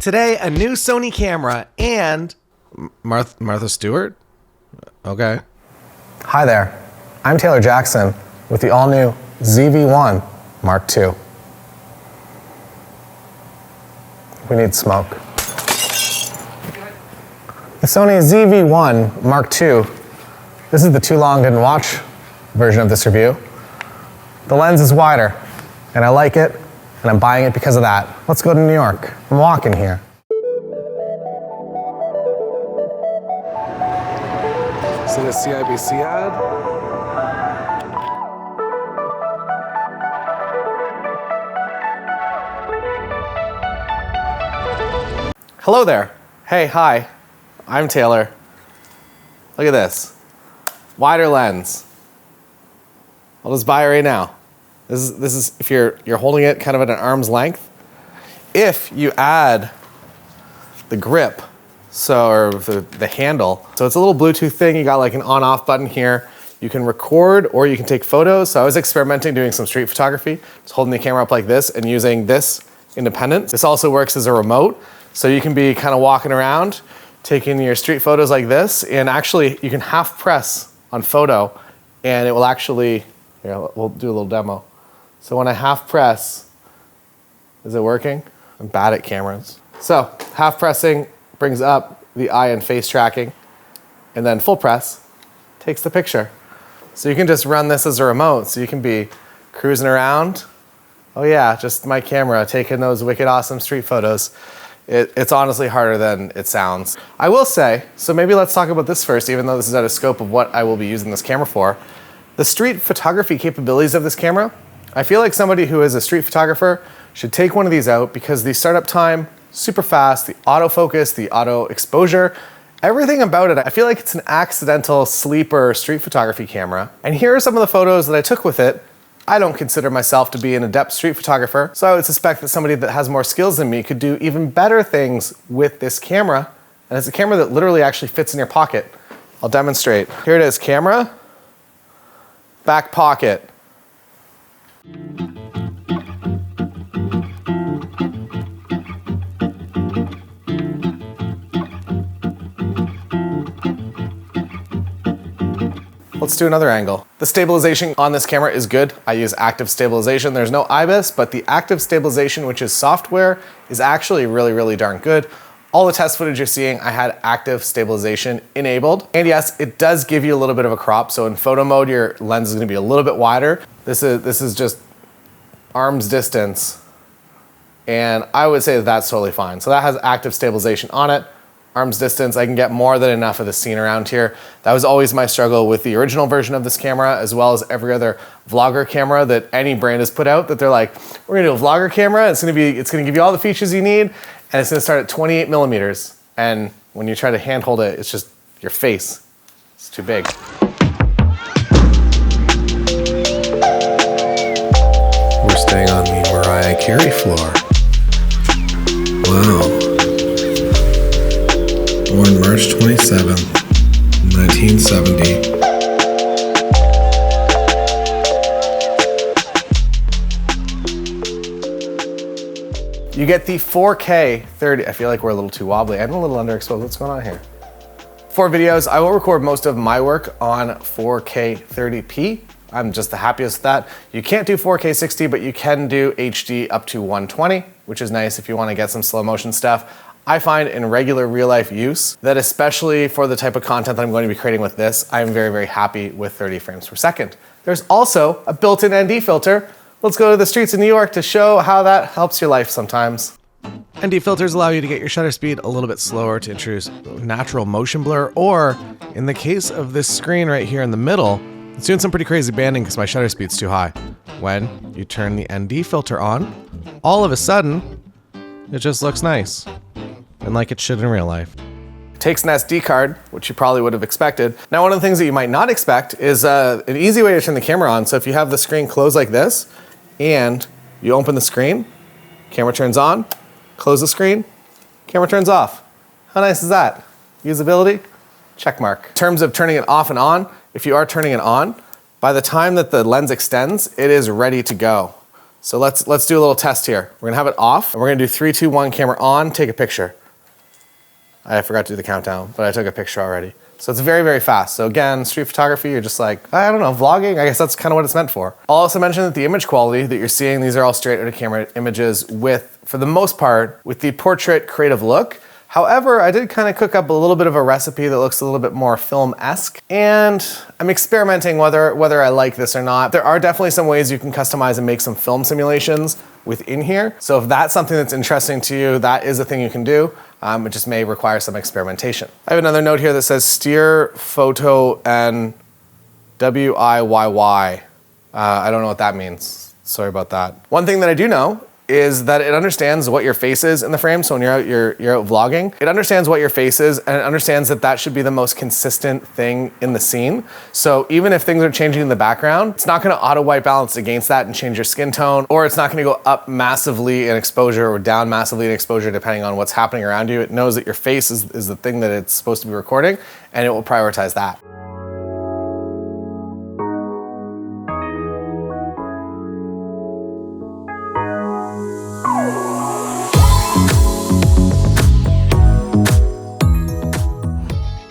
Today, a new Sony camera and Martha Stewart? Okay. Hi there, I'm Taylor Jackson with the all-new ZV-1M2. We need smoke. The Sony ZV-1M2, this is the too long didn't watch version of this review. The lens is wider, and I like it, and I'm buying it because of that. Let's go to New York. I'm walking here. See the CIBC ad? Hello there. Hey, hi. I'm Taylor. Look at this. Wider lens. I'll just buy it right now. This is if you're holding it kind of at an arm's length. If you add the grip, or the handle, so it's a little Bluetooth thing. You got like an on-off button here. You can record or you can take photos. So I was experimenting doing some street photography, just holding the camera up like this and using this independent. This also works as a remote, so you can be kind of walking around, taking your street photos like this, and actually you can half press on photo, and it will actually. Here, we'll do a little demo. So when I half press, is it working? I'm bad at cameras. So half pressing brings up the eye and face tracking, and then full press takes the picture. So you can just run this as a remote, so you can be cruising around. Oh yeah, just my camera taking those wicked awesome street photos. It's honestly harder than it sounds. I will say, so maybe let's talk about this first, even though this is out of scope of what I will be using this camera for. The street photography capabilities of this camera, I feel like somebody who is a street photographer should take one of these out because the startup time, super fast, the autofocus, the auto exposure, everything about it, I feel like it's an accidental sleeper street photography camera. And here are some of the photos that I took with it. I don't consider myself to be an adept street photographer, so I would suspect that somebody that has more skills than me could do even better things with this camera. And it's a camera that literally actually fits in your pocket. I'll demonstrate. Here it is, camera. Back pocket. Let's do another angle. The stabilization on this camera is good. I use active stabilization. There's no IBIS, but the active stabilization, which is software, is actually really, really darn good. All the test footage you're seeing, I had active stabilization enabled. And yes, it does give you a little bit of a crop. So in photo mode, your lens is gonna be a little bit wider. This is just arm's distance. And I would say that that's totally fine. So that has active stabilization on it. Arm's distance, I can get more than enough of the scene around here. That was always my struggle with the original version of this camera, as well as every other vlogger camera that any brand has put out, that they're like, we're gonna do a vlogger camera, it's gonna give you all the features you need, and it's gonna start at 28 millimeters. And when you try to handhold it, it's just your face. It's too big. We're staying on the Mariah Carey floor. Wow. Born March 27th, 1970. You get the 4K 30. I feel like we're a little too wobbly. I'm a little underexposed. What's going on here? For videos, I will record most of my work on 4K 30p. I'm just the happiest with that. You can't do 4K 60, but you can do HD up to 120, which is nice if you want to get some slow motion stuff. I find in regular real life use that especially for the type of content that I'm going to be creating with this, I'm very, very happy with 30 frames per second. There's also a built-in ND filter. Let's go to the streets of New York to show how that helps your life sometimes. ND filters allow you to get your shutter speed a little bit slower to introduce natural motion blur, or in the case of this screen right here in the middle, it's doing some pretty crazy banding because my shutter speed's too high. When you turn the ND filter on, all of a sudden, it just looks nice. And like it should in real life. Takes an SD card, which you probably would have expected. Now, one of the things that you might not expect is an easy way to turn the camera on. So if you have the screen closed like this, and you open the screen, camera turns on, close the screen, camera turns off. How nice is that? Usability, check mark. In terms of turning it off and on, if you are turning it on, by the time that the lens extends, it is ready to go. So let's do a little test here. We're gonna have it off, and we're gonna do 3, 2, 1, camera on, take a picture. I forgot to do the countdown, but I took a picture already. So it's very, very fast. So again, street photography, you're just like, I don't know, vlogging, I guess that's kind of what it's meant for. I'll also mention that the image quality that you're seeing, these are all straight out of camera images with, for the most part, with the portrait creative look. However, I did kind of cook up a little bit of a recipe that looks a little bit more film-esque, and I'm experimenting whether I like this or not. There are definitely some ways you can customize and make some film simulations within here. So if that's something that's interesting to you, that is a thing you can do. It just may require some experimentation. I have another note here that says steer, photo, and WIYY. I don't know what that means. Sorry about that. One thing that I do know is that it understands what your face is in the frame. So when you're out vlogging, it understands what your face is, and it understands that that should be the most consistent thing in the scene. So even if things are changing in the background, it's not gonna auto white balance against that and change your skin tone, or it's not gonna go up massively in exposure or down massively in exposure depending on what's happening around you. It knows that your face is the thing that it's supposed to be recording, and it will prioritize that.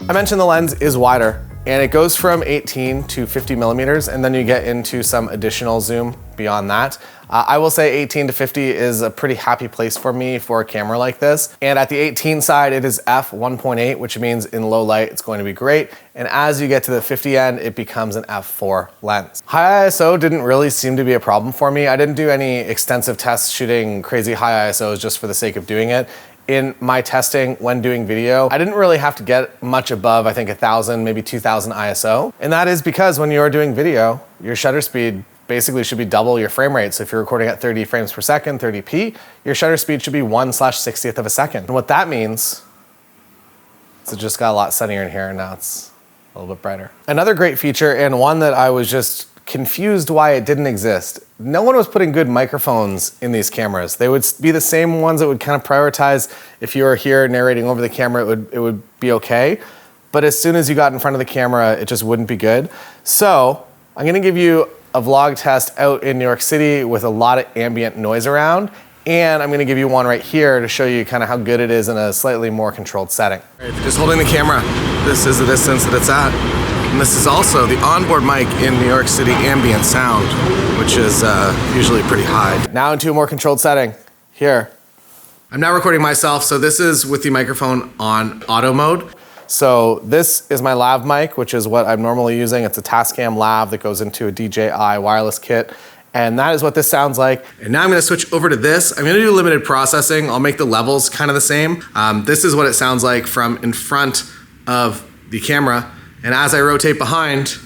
I mentioned the lens is wider, and it goes from 18 to 50 millimeters, and then you get into some additional zoom beyond that. I will say 18 to 50 is a pretty happy place for me for a camera like this. And at the 18 side, it is f1.8, which means in low light, it's going to be great. And as you get to the 50 end, it becomes an f4 lens. High ISO didn't really seem to be a problem for me. I didn't do any extensive tests shooting crazy high ISOs just for the sake of doing it. In my testing when doing video, I didn't really have to get much above, I think 1,000, maybe 2,000 ISO. And that is because when you're doing video, your shutter speed basically should be double your frame rate. So if you're recording at 30 frames per second, 30p, your shutter speed should be 1/60th of a second. And what that means is it just got a lot sunnier in here, and now it's a little bit brighter. Another great feature, and one that I was just confused why it didn't exist. No one was putting good microphones in these cameras. They would be the same ones that would kind of prioritize if you were here narrating over the camera, it would be okay. But as soon as you got in front of the camera, it just wouldn't be good. So I'm gonna give you a vlog test out in New York City with a lot of ambient noise around. And I'm gonna give you one right here to show you kind of how good it is in a slightly more controlled setting. Just holding the camera, this is the distance that it's at. And this is also the onboard mic in New York City ambient sound, which is usually pretty high. Now into a more controlled setting, here. I'm now recording myself, so this is with the microphone on auto mode. So this is my lav mic, which is what I'm normally using. It's a Tascam lav that goes into a DJI wireless kit. And that is what this sounds like. And now I'm gonna switch over to this. I'm gonna do limited processing. I'll make the levels kind of the same. This is what it sounds like from in front of the camera. And as I rotate behind,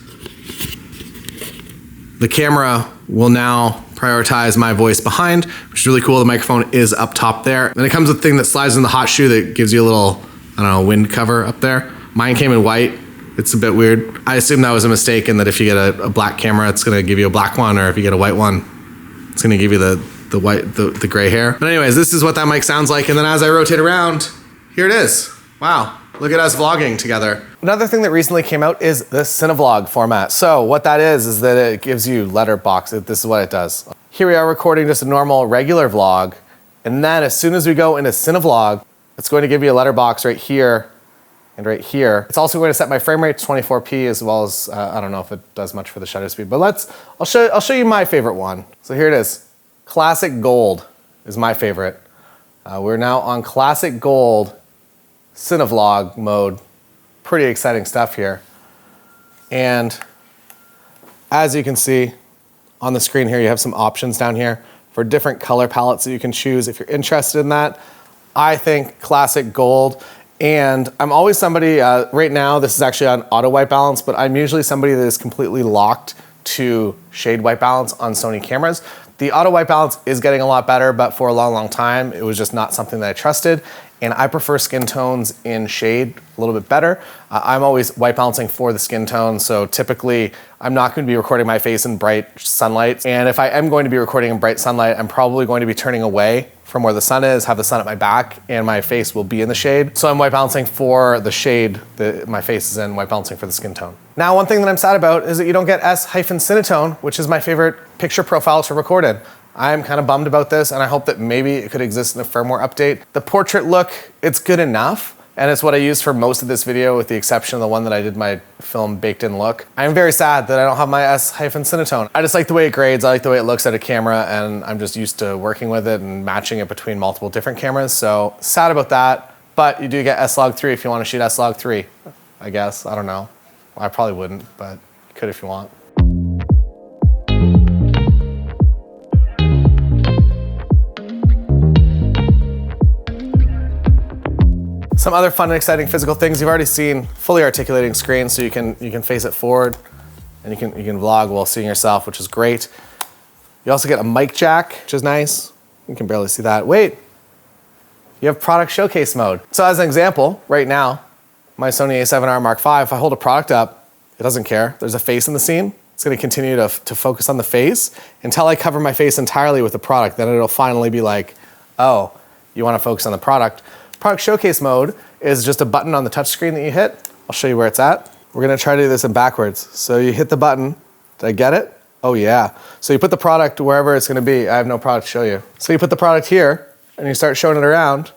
the camera will now prioritize my voice behind, which is really cool. The microphone is up top there. Then it comes with a thing that slides in the hot shoe that gives you a little, I don't know, wind cover up there. Mine came in white. It's a bit weird. I assume that was a mistake, and that if you get a black camera, it's gonna give you a black one, or if you get a white one, it's gonna give you the gray hair. But anyways, this is what that mic sounds like. And then as I rotate around, here it is. Wow. Look at us vlogging together. Another thing that recently came out is the Cinevlog format. So what that is that it gives you letterbox. This is what it does. Here we are recording just a normal regular vlog. And then as soon as we go into Cinevlog, it's going to give you a letterbox right here and right here. It's also going to set my frame rate to 24p, as well as, I don't know if it does much for the shutter speed, but I'll show you my favorite one. So here it is. Classic Gold is my favorite. We're now on Classic Gold Cinevlog mode. Pretty exciting stuff here. And as you can see on the screen here, you have some options down here for different color palettes that you can choose if you're interested in that. I think Classic Gold, and I'm always somebody, right now this is actually on auto white balance, but I'm usually somebody that is completely locked to shade white balance on Sony cameras. The auto white balance is getting a lot better, but for a long, long time, it was just not something that I trusted. And I prefer skin tones in shade a little bit better. I'm always white balancing for the skin tone, so typically I'm not going to be recording my face in bright sunlight. And if I am going to be recording in bright sunlight, I'm probably going to be turning away from where the sun is, have the sun at my back, and my face will be in the shade. So I'm white balancing for the shade that my face is in, white balancing for the skin tone. Now, one thing that I'm sad about is that you don't get S-Cinetone, which is my favorite picture profile to record in. I'm kind of bummed about this, and I hope that maybe it could exist in a firmware update. The portrait look, it's good enough, and it's what I used for most of this video with the exception of the one that I did my film baked in look. I'm very sad that I don't have my S-Cinetone. I just like the way it grades, I like the way it looks at a camera, and I'm just used to working with it and matching it between multiple different cameras, so sad about that. But you do get S-Log 3 if you want to shoot S-Log 3, I guess, I don't know. I probably wouldn't, but you could if you want. Some other fun and exciting physical things you've already seen: fully articulating screen, so you can face it forward, and you can vlog while seeing yourself, which is great. You also get a mic jack, which is nice. You can barely see that. Wait, you have product showcase mode. So as an example, right now, my Sony A7R Mark V, if I hold a product up, it doesn't care. There's a face in the scene. It's going to continue to focus on the face until I cover my face entirely with the product. Then it'll finally be like, oh, you want to focus on the product. Product showcase mode is just a button on the touchscreen that you hit. I'll show you where it's at. We're gonna try to do this in backwards. So you hit the button. Did I get it? Oh yeah. So you put the product wherever it's gonna be. I have no product to show you. So you put the product here and you start showing it around.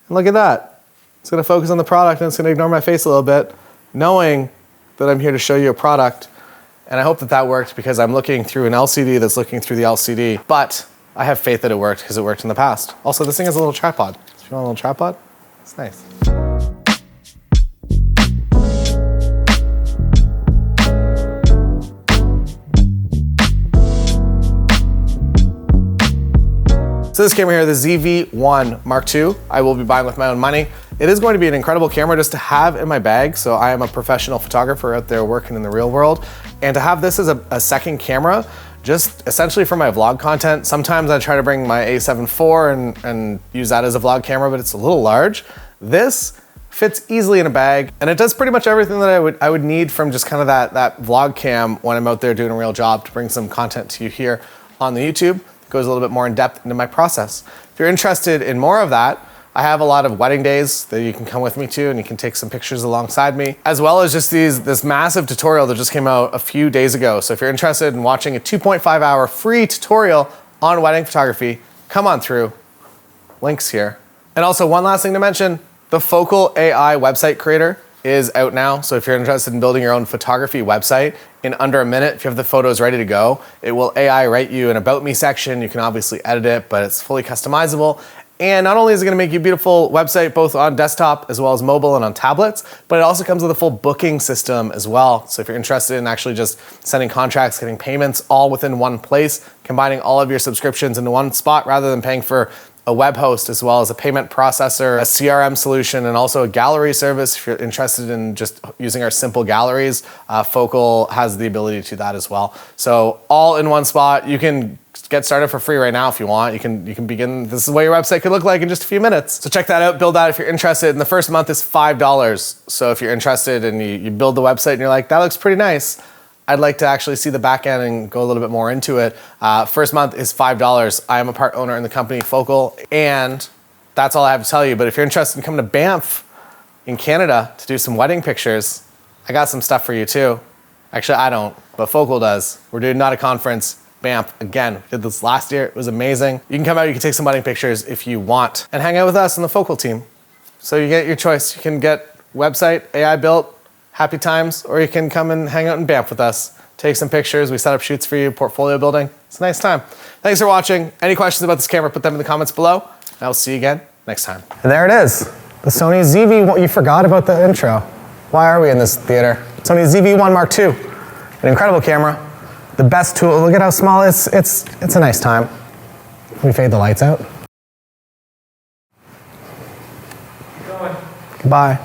And look at that. It's gonna focus on the product and it's gonna ignore my face a little bit, knowing that I'm here to show you a product. And I hope that that worked because I'm looking through an LCD that's looking through the LCD. But I have faith that it worked because it worked in the past. Also, this thing has a little tripod. If you want a little tripod, it's nice. So this camera here, the ZV-1 Mark II, I will be buying with my own money. It is going to be an incredible camera just to have in my bag. So I am a professional photographer out there working in the real world. And to have this as a second camera, just essentially for my vlog content. Sometimes I try to bring my A7 IV and use that as a vlog camera, but it's a little large. This fits easily in a bag, and it does pretty much everything that I would need from just kind of that vlog cam when I'm out there doing a real job to bring some content to you here on the YouTube. It goes a little bit more in depth into my process. If you're interested in more of that, I have a lot of wedding days that you can come with me to and you can take some pictures alongside me, as well as just this massive tutorial that just came out a few days ago. So if you're interested in watching a 2.5-hour free tutorial on wedding photography, come on through. Links here. And also one last thing to mention, the Focal AI website creator is out now. So if you're interested in building your own photography website in under a minute, if you have the photos ready to go, it will AI write you an About Me section. You can obviously edit it, but it's fully customizable. And not only is it gonna make you a beautiful website, both on desktop as well as mobile and on tablets, but it also comes with a full booking system as well. So if you're interested in actually just sending contracts, getting payments all within one place, combining all of your subscriptions into one spot rather than paying for a web host as well as a payment processor, a CRM solution, and also a gallery service. If you're interested in just using our simple galleries, Focal has the ability to do that as well. So all in one spot. You can get started for free right now if you want. You can begin. This is what your website could look like in just a few minutes. So check that out, build that if you're interested. And the first month is $5. So if you're interested and you build the website and you're like, that looks pretty nice, I'd like to actually see the back end and go a little bit more into it. First month is $5. I am a part owner in the company Focal, and that's all I have to tell you. But if you're interested in coming to Banff in Canada to do some wedding pictures, I got some stuff for you too. Actually, I don't, but Focal does. We're doing Not a Conference, Banff. Again, we did this last year. It was amazing. You can come out, you can take some wedding pictures if you want, and hang out with us on the Focal team. So you get your choice. You can get website, AI built, happy times, or you can come and hang out in Banff with us. Take some pictures. We set up shoots for you, portfolio building. It's a nice time. Thanks for watching. Any questions about this camera, put them in the comments below. And I'll see you again next time. And there it is, the Sony ZV. You forgot about the intro. Why are we in this theater? Sony ZV-1 Mark II, an incredible camera, the best tool. Look at how small it's a nice time. Can we fade the lights out? Keep going. Goodbye.